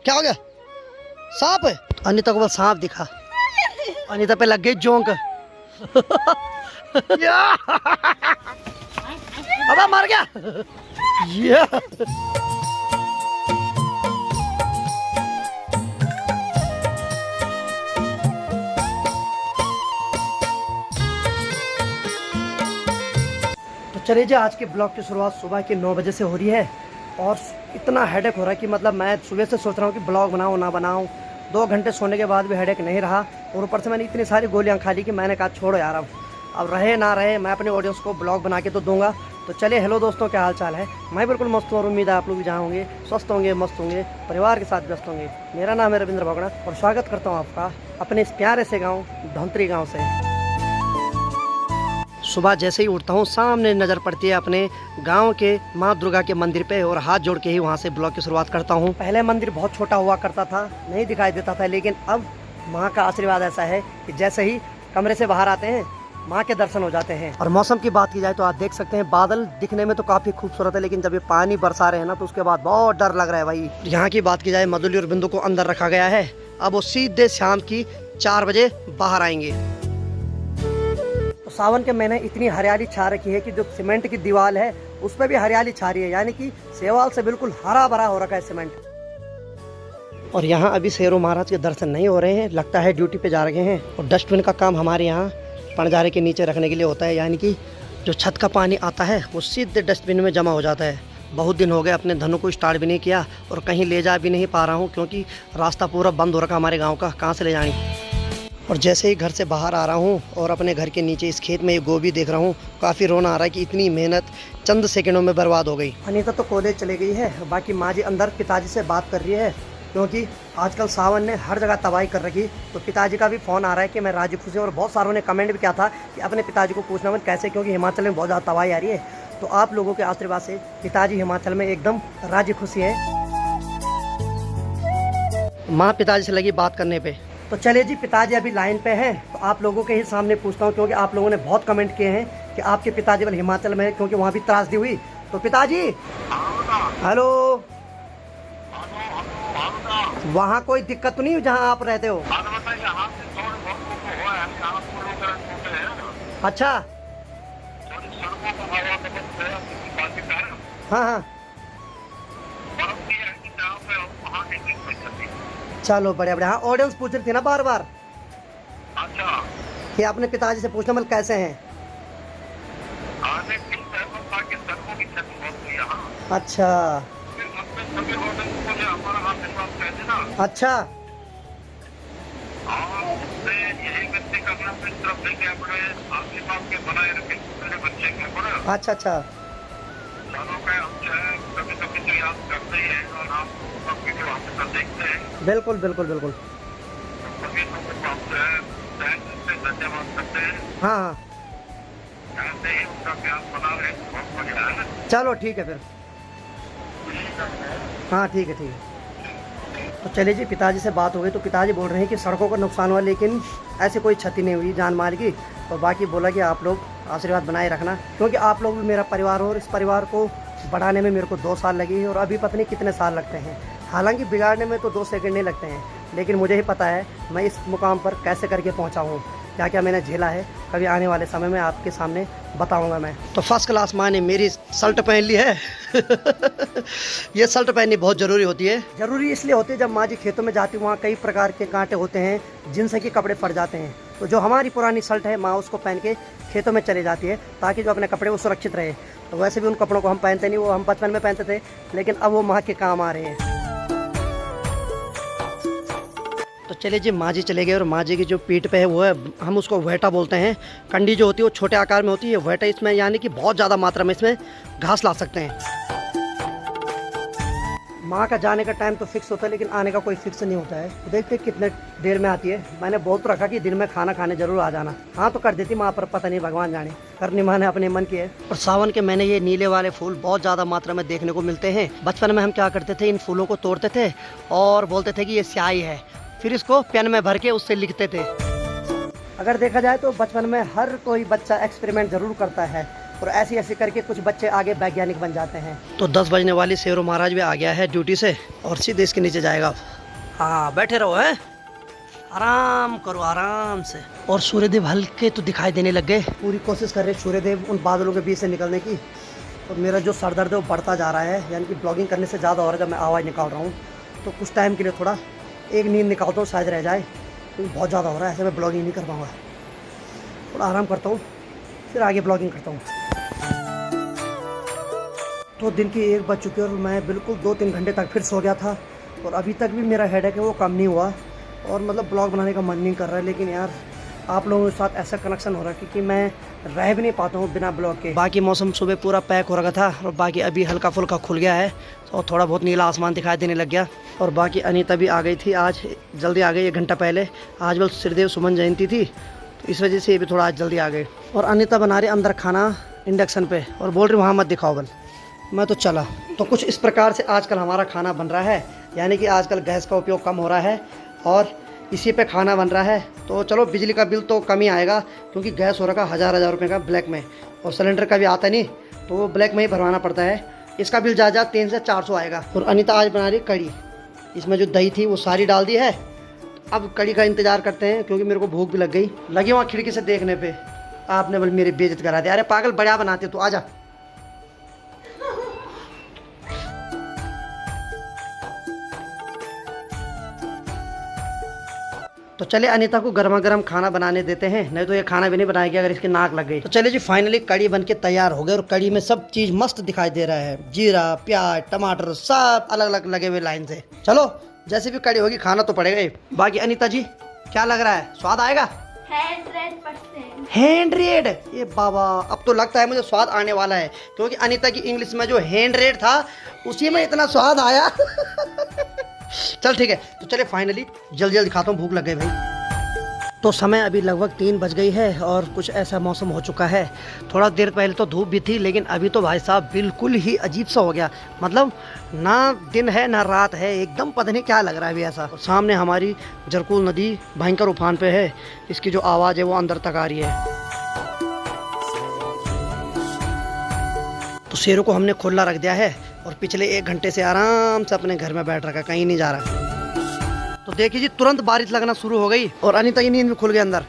क्या हो गया? सांप है? अनीता को बस सांप दिखा, अनीता पे लग गई जोंक। अबे मर गया। तो चलिए जी, आज के ब्लॉग की शुरुआत सुबह के 9 बजे से हो रही है और इतना हेडेक हो रहा है कि मतलब मैं सुबह से सोच रहा हूँ कि ब्लॉग बनाऊँ ना बनाऊँ। 2 घंटे सोने के बाद भी हेडेक नहीं रहा और ऊपर से मैंने इतनी सारी गोलियाँ खा ली कि मैंने कहा छोड़ो यार, अब रहे ना रहे मैं अपने ऑडियंस को ब्लॉग बना के तो दूंगा। तो चलिए, हेलो दोस्तों, क्या हाल चाल है? मैं बिल्कुल मस्त हूँ और उम्मीद है आप लोग भी जहाँ होंगे स्वस्थ होंगे, मस्त होंगे, परिवार के साथ व्यस्त होंगे। मेरा नाम है रविंद्र भगड़ा और स्वागत करता हूँ आपका अपने इस प्यारे से गाँव धौंतरी गाँव से। सुबह जैसे ही उठता हूँ सामने नज़र पड़ती है अपने गांव के माँ दुर्गा के मंदिर पे और हाथ जोड़ के ही वहाँ से ब्लॉग की शुरुआत करता हूँ। पहले मंदिर बहुत छोटा हुआ करता था, नहीं दिखाई देता था, लेकिन अब माँ का आशीर्वाद ऐसा है कि जैसे ही कमरे से बाहर आते हैं माँ के दर्शन हो जाते हैं। और मौसम की बात की जाए तो आप देख सकते हैं बादल दिखने में तो काफ़ी खूबसूरत है, लेकिन जब ये पानी बरसा रहे हैं ना तो उसके बाद बहुत डर लग रहा है भाई। यहाँ की बात की जाए, मधुली और बिंदु को अंदर रखा गया है, अब वो सीधे शाम की 4 बजे बाहर आएंगे। सावन के महीने इतनी हरियाली छा रखी है कि जो सीमेंट की दीवार है उस पर भी हरियाली छा रही है, यानी कि सेवाल से बिल्कुल हरा भरा हो रखा है सीमेंट। और यहाँ अभी शेरों महाराज के दर्शन नहीं हो रहे हैं, लगता है ड्यूटी पे जा रहे हैं। और डस्टबिन का काम हमारे यहाँ पणजारे के नीचे रखने के लिए होता है, यानी कि जो छत का पानी आता है वो सीधे डस्टबिन में जमा हो जाता है। बहुत दिन हो गए अपने धनों को स्टार्ट भी नहीं किया और कहीं ले जा भी नहीं पा रहा हूँ, क्योंकि रास्ता पूरा बंद हो रखा हमारे गाँव का, कहाँ से ले जाएंगे। और जैसे ही घर से बाहर आ रहा हूँ और अपने घर के नीचे इस खेत में ये गोभी देख रहा हूँ, काफ़ी रोना आ रहा है कि इतनी मेहनत चंद सेकंडों में बर्बाद हो गई। अनीता तो कॉलेज चले गई है, बाकी माँ जी अंदर पिताजी से बात कर रही है, क्योंकि आजकल सावन ने हर जगह तबाही कर रखी। तो पिताजी का भी फ़ोन आ रहा है कि मैं राजी खुशी हूँ, और बहुत सारों ने कमेंट भी किया था कि अपने पिताजी को पूछना मत कैसे, क्योंकि हिमाचल में बहुत ज़्यादा तबाही आ रही है। तो आप लोगों के आशीर्वाद से पिताजी हिमाचल में एकदम राजी खुशी है। माँ पिताजी से लगी बात करने पर। तो चलिए जी, पिताजी अभी लाइन पे हैं, तो आप लोगों के ही सामने पूछता हूँ, क्योंकि आप लोगों ने बहुत कमेंट किए हैं कि आपके पिताजी वाले हिमाचल में है, क्योंकि वहाँ भी त्रासदी हुई। तो पिताजी, हेलो, वहाँ कोई दिक्कत तो नहीं जहाँ आप रहते हो? अच्छा, हाँ हाँ, चलो बढ़िया बढ़िया। हाँ, ऑडियंस पूछ रही थी ना बार बार कि अपने पिताजी से पूछना मतलब कैसे हैं। अच्छा अच्छा, अच्छा अच्छा, बिल्कुल बिल्कुल बिल्कुल, हाँ हाँ, चलो ठीक है फिर, हाँ ठीक है ठीक है। तो चलिए जी, पिताजी से बात हो गई। तो पिताजी बोल रहे हैं कि सड़कों का नुकसान हुआ, लेकिन ऐसी कोई क्षति नहीं हुई जान माल की। तो बाकी बोला कि आप लोग आशीर्वाद बनाए रखना, क्योंकि आप लोग भी मेरा परिवार हो और इस परिवार को बढ़ाने में मेरे को 2 साल लगे हैं और अभी पता नहीं कितने साल लगते हैं। हालांकि बिगाड़ने में तो 2 सेकंड नहीं लगते हैं, लेकिन मुझे ही पता है मैं इस मुकाम पर कैसे करके पहुंचा हूं, क्या क्या मैंने झेला है। कभी आने वाले समय में आपके सामने बताऊंगा मैं। तो फर्स्ट क्लास माँ ने मेरी शर्ट पहन ली है। ये शर्ट पहननी बहुत ज़रूरी होती है। ज़रूरी इसलिए होती है, जब माँ जी खेतों में जाती वहाँ कई प्रकार के कांटे होते हैं जिनसे कि कपड़े फट जाते हैं। तो जो हमारी पुरानी शर्ट है, माँ उसको पहन के खेतों में चली जाती है, ताकि जो अपने कपड़े वो सुरक्षित रहे। तो वैसे भी उन कपड़ों को हम पहनते नहीं, वो हम बचपन में पहनते थे, लेकिन अब वो माँ के काम आ रहे हैं। तो चलिए जी, माँ जी चले गए और माँ जी की जो पीठ पे है वो है, हम उसको वेटा बोलते हैं। कंडी जो होती है वो छोटे आकार में होती है, वेटा इसमें यानी कि बहुत ज़्यादा मात्रा में इसमें घास ला सकते हैं। माँ का जाने का टाइम तो फिक्स होता है, लेकिन आने का कोई फिक्स नहीं होता है। तो देखते कितने देर में आती है। मैंने बहुत रखा कि दिन में खाना खाने जरूर आ जाना। हाँ तो कर देती माँ, पर पता नहीं भगवान जाने, करनी माँ ने अपने मन की है। और सावन के महीने ये नीले वाले फूल बहुत ज़्यादा मात्रा में देखने को मिलते हैं। बचपन में हम क्या करते थे, इन फूलों को तोड़ते थे और बोलते थे कि ये स्याही है, फिर इसको पेन में भर के उससे लिखते थे। अगर देखा जाए तो बचपन में हर कोई बच्चा एक्सपेरिमेंट जरूर करता है, और ऐसे ऐसे करके कुछ बच्चे आगे वैज्ञानिक बन जाते हैं। तो 10 बजने वाली शेरों महाराज भी आ गया है ड्यूटी से और सीधे इसके नीचे जाएगा। हाँ बैठे रहो है, आराम करो आराम से। और सूर्यदेव हल्के तो दिखाई देने लग गए। पूरी कोशिश कर रहे सूर्यदेव उन बादलों के बीच से निकलने की। और मेरा जो सर दर्द है वो बढ़ता जा रहा है, यानी कि ब्लॉगिंग करने से ज़्यादा हो रहा है। जब मैं आवाज़ निकाल रहा हूँ तो कुछ टाइम के लिए थोड़ा एक नींद निकालता हूँ, शायद रह जाए, क्योंकि बहुत ज़्यादा हो रहा है। ऐसे मैं ब्लॉगिंग नहीं कर पाऊँगा, थोड़ा आराम करता हूँ फिर आगे ब्लॉगिंग करता हूँ। तो दिन की 1 बज चुकी है और मैं बिल्कुल 2-3 घंटे तक फिर सो गया था। और अभी तक भी मेरा हेडेक है वो कम नहीं हुआ। और मतलब ब्लॉग बनाने का मन नहीं कर रहा है, लेकिन यार आप लोगों के साथ ऐसा कनेक्शन हो रहा है क्योंकि मैं रह भी नहीं पाता हूँ बिना ब्लॉग के। बाकी मौसम सुबह पूरा पैक हो रखा था और बाकी अभी हल्का फुल्का खुल गया है और थोड़ा बहुत नीला आसमान दिखाई देने लग गया। और बाकी अनीता भी आ गई थी, आज जल्दी आ गई 1 घंटा पहले। आज बल श्रीदेव सुमन जयंती थी तो इस वजह से ये भी थोड़ा आज जल्दी आ गए। और अनीता बना रही अंदर खाना इंडक्शन पे और बोल रही वहाँ मत दिखाओ बल। मैं तो चला। तो कुछ इस प्रकार से आजकल हमारा खाना बन रहा है, यानी कि आजकल गैस का उपयोग कम हो रहा है और इसी पे खाना बन रहा है। तो चलो बिजली का बिल तो कम ही आएगा क्योंकि गैस हो रखा 1000 रुपये का ब्लैक में, और सिलेंडर का भी आता नहीं तो वो ब्लैक में ही भरवाना पड़ता है। इसका बिल ज़्यादा 300 से 400 आएगा। और अनीता आज बना रही कड़ी, इसमें जो दही थी वो सारी डाल दी है। अब कड़ी का इंतज़ार करते हैं क्योंकि मेरे को भूख भी लग गई। लगी वहाँ खिड़की से देखने पे, आपने बल मेरी बेइज्जत करा दिया। अरे पागल, बढ़िया बनाते तो आजा। तो चले अनीता को गर्मा गर्म खाना बनाने देते हैं, नहीं तो ये खाना भी नहीं बनाएगी अगर इसकी नाक लग गई। तो चलिए जी, फाइनली कड़ी बनके तैयार हो गई और कड़ी में सब चीज मस्त दिखाई दे रहा है। जीरा, प्याज, टमाटर सब अलग अलग लगे हुए लाइन से। चलो जैसे भी कड़ी होगी खाना तो पड़ेगा ही। बाकी अनीता जी क्या लग रहा है, स्वाद आएगा? 100%। ये बाबा, अब तो लगता है मुझे स्वाद आने वाला है क्योंकि अनीता की इंग्लिश में जो 100 था उसी में इतना स्वाद आया। चल ठीक है, तो चले फाइनली जल्दी जल्दी खाता हूँ, भूख लग गई भाई। तो समय अभी लगभग 3 बज गई है और कुछ ऐसा मौसम हो चुका है। थोड़ा देर पहले तो धूप भी थी, लेकिन अभी तो भाई साहब बिल्कुल ही अजीब सा हो गया। मतलब ना दिन है ना रात है, एकदम पता नहीं क्या लग रहा है अभी ऐसा। और सामने हमारी जरकुल नदी भयंकर उफान पे है, इसकी जो आवाज़ है वो अंदर तक आ रही है। तो शेरों को हमने खुला रख दिया है और पिछले 1 घंटे से आराम से अपने घर में बैठ रखा, कहीं नहीं जा रहा। तो देखिए जी, तुरंत बारिश लगना शुरू हो गई और अनीता की नींद भी खुल गई अंदर।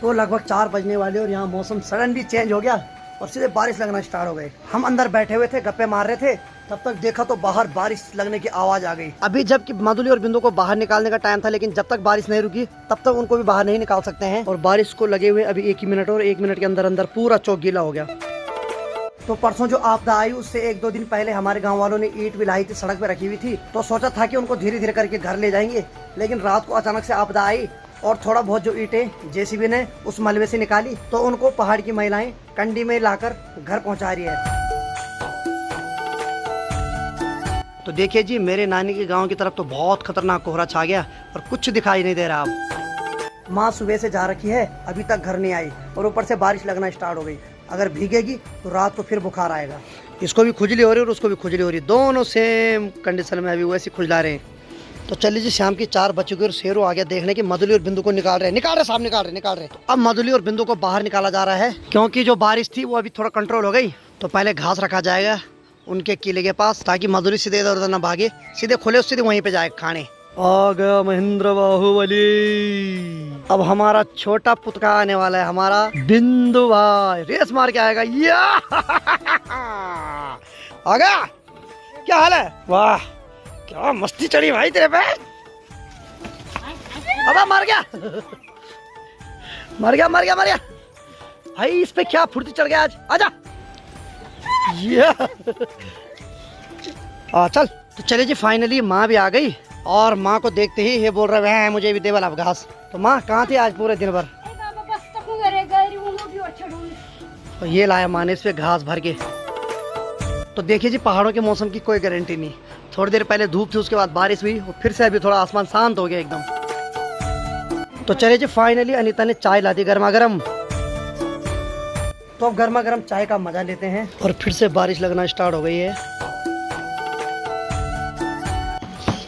तो लगभग 4 बजने वाले और यहाँ मौसम सडनली चेंज हो गया और सीधे बारिश लगना स्टार्ट हो गई। हम अंदर बैठे हुए थे, गप्पे मार रहे थे, तब तक देखा तो बाहर बारिश लगने की आवाज आ गई। अभी जबकि मधुली और बिंदु को बाहर निकालने का टाइम था, लेकिन जब तक बारिश नहीं रुकी तब तक उनको भी बाहर नहीं निकाल सकते हैं। और बारिश को लगे हुए अभी 1 ही मिनट और 1 मिनट के अंदर अंदर पूरा चौक गीला हो गया। तो परसों जो आपदा आई उससे 1-2 दिन पहले हमारे गांव वालों ने ईंट भी लाई थी, सड़क पे रखी हुई थी। तो सोचा था कि उनको धीरे धीरे करके घर ले जाएंगे, लेकिन रात को अचानक से आपदा आई और थोड़ा बहुत जो ईंटें जेसीबी ने उस मलबे से निकाली तो उनको पहाड़ की महिलाएं कंडी में लाकर घर पहुंचा रही है। तो देखिए जी, मेरे नानी के गांव की तरफ तो बहुत खतरनाक कोहरा छा गया और कुछ दिखाई नहीं दे रहा। अब माँ सुबह से जा रखी है, अभी तक घर नहीं आई और ऊपर से बारिश लगना स्टार्ट हो गई। अगर भीगेगी तो रात को फिर बुखार आएगा। इसको भी खुजली हो रही है और उसको भी खुजली हो रही है, दोनों सेम कंडीशन में अभी वैसे खुजला रहे हैं। तो चलिए जी, शाम की 4 बज चुकी और शेरू आ गया देखने की मधुली और बिंदु को निकाल रहे साहब, निकाल रहे। तो अब मधुली और बिंदु को बाहर निकाला जा रहा है क्योंकि जो बारिश थी वो अभी थोड़ा कंट्रोल हो गई। तो पहले घास रखा जाएगा उनके किले के पास ताकि मधुली सीधे इधर उधर न भागे, सीधे खुले सीधे वहीं पे जाए खाने। आ गया महेंद्र बाहुबली। अब हमारा छोटा पुतका आने वाला है, हमारा बिंदु भाई रेस मार के आएगा। या आ गया, क्या हाल है? वाह क्या मस्ती चढ़ी भाई तेरे पे। अब मर गया भाई, इस पे क्या फुर्ती चढ़ गया आज। आजा चल। तो चले जी, फाइनली माँ भी आ गई और माँ को देखते ही ये बोल रहा है मुझे भी दे वाला घास। तो माँ कहाँ थी आज पूरे दिन भर? तो ये लाया माँ ने इस पे घास भर के। तो देखिए जी, पहाड़ों के मौसम की कोई गारंटी नहीं। थोड़ी देर पहले धूप थी, उसके बाद बारिश हुई और फिर से अभी थोड़ा आसमान शांत हो गया एकदम। तो चलिए जी, फाइनली अनीता ने चाय ला दी गर्मा गर्म। तो अब गर्मा गर्म चाय का मजा लेते हैं और फिर से बारिश लगना स्टार्ट हो गई है।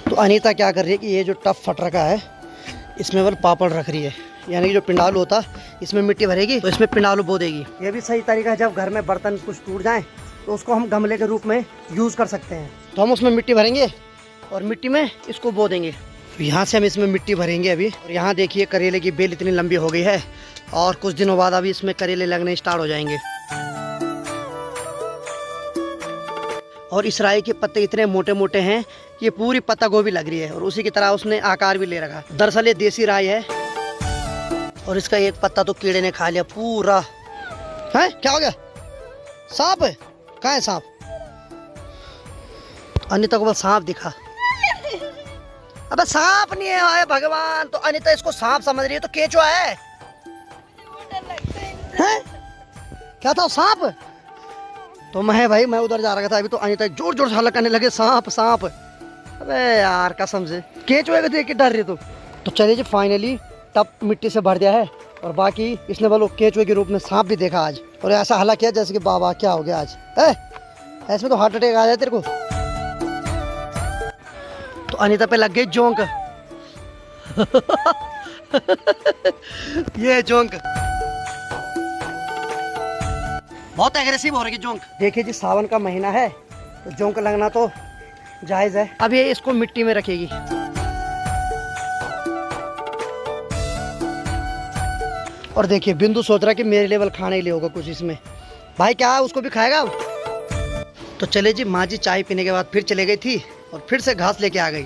तो अनीता क्या कर रही है कि ये जो टफ फट रखा है इसमें बल पापड़ रख रही है, यानी कि जो पिंडालू होता इसमें मिट्टी भरेगी तो इसमें पिंडालू बो देगी। ये भी सही तरीका है, जब घर में बर्तन कुछ टूट जाए तो उसको हम गमले के रूप में यूज़ कर सकते हैं। तो हम उसमें मिट्टी भरेंगे और मिट्टी में इसको बो देंगे। तो यहाँ से हम इसमें मिट्टी भरेंगे अभी। और यहाँ देखिए करेले की बेल इतनी लंबी हो गई है और कुछ दिनों बाद अभी इसमें करेले लगने स्टार्ट हो जाएंगे। और इस राई के पत्ते इतने मोटे मोटे हैं कि ये पूरी पत्ता गोभी लग रही है और उसी की तरह उसने आकार भी ले रखा। दरअसल ये देसी राई है और इसका एक पत्ता तो कीड़े ने खा लिया पूरा। है क्या हो गया? सांप है? कहाँ है सांप? अनिता को बस सांप दिखा। अबे सांप नहीं है भगवान, तो अनिता इसको सांप समझ रही है, तो केचुआ है। हैं? क्या था सांप? तो मैं उधर जा रहा था अभी, तो अनिता जोर जोर से हल्ला करने लगे सांप सांप। अबे यार कसम से केचुए को देख के डर रही तू। तो चलिए जी फाइनली टब मिट्टी से भर दिया है और बाकी इसने बोलो केचुए के रूप में सांप भी देखा आज। और ऐसा हल्ला किया जैसे कि बाबा क्या हो गया आज, ऐसे में तो हार्ट अटैक आ जाए तेरे को। तो अनिता पे लग गई जोंक। ये जोंक बहुत एग्रेसिव हो रही है जोंक। देखिए जी सावन का महीना है तो जोंक लगना तो जायज है। अब ये इसको मिट्टी में रखेगी। और देखिए बिंदु सोच रहा कि मेरे लेवल खाने के लिए होगा कुछ इसमें। भाई क्या उसको भी खाएगा? तो चले जी माँ जी चाय पीने के बाद फिर चले गई थी और फिर से घास लेके आ गई।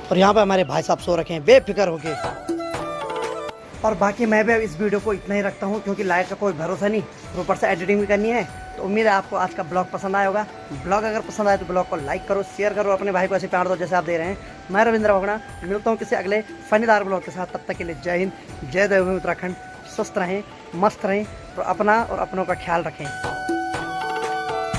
और यहाँ पे हमारे भाई साहब सो रखे हैं बेफिक्र होके। और बाकी मैं भी अब इस वीडियो को इतना ही रखता हूँ क्योंकि लाइट का कोई भरोसा नहीं, ऊपर से एडिटिंग भी करनी है। तो उम्मीद है आपको आज का ब्लॉग पसंद आया होगा। ब्लॉग अगर पसंद आए तो ब्लॉग को लाइक करो, शेयर करो, अपने भाई को ऐसे प्यार दो जैसे आप दे रहे हैं। मैं रविंद्र भगड़ा मिलता हूँ किसी अगले फनीदार ब्लॉग के साथ। तब तक के लिए जय हिंद, जय देवभूमि उत्तराखंड। स्वस्थ रहें, मस्त रहें और अपना और अपनों का ख्याल रखें।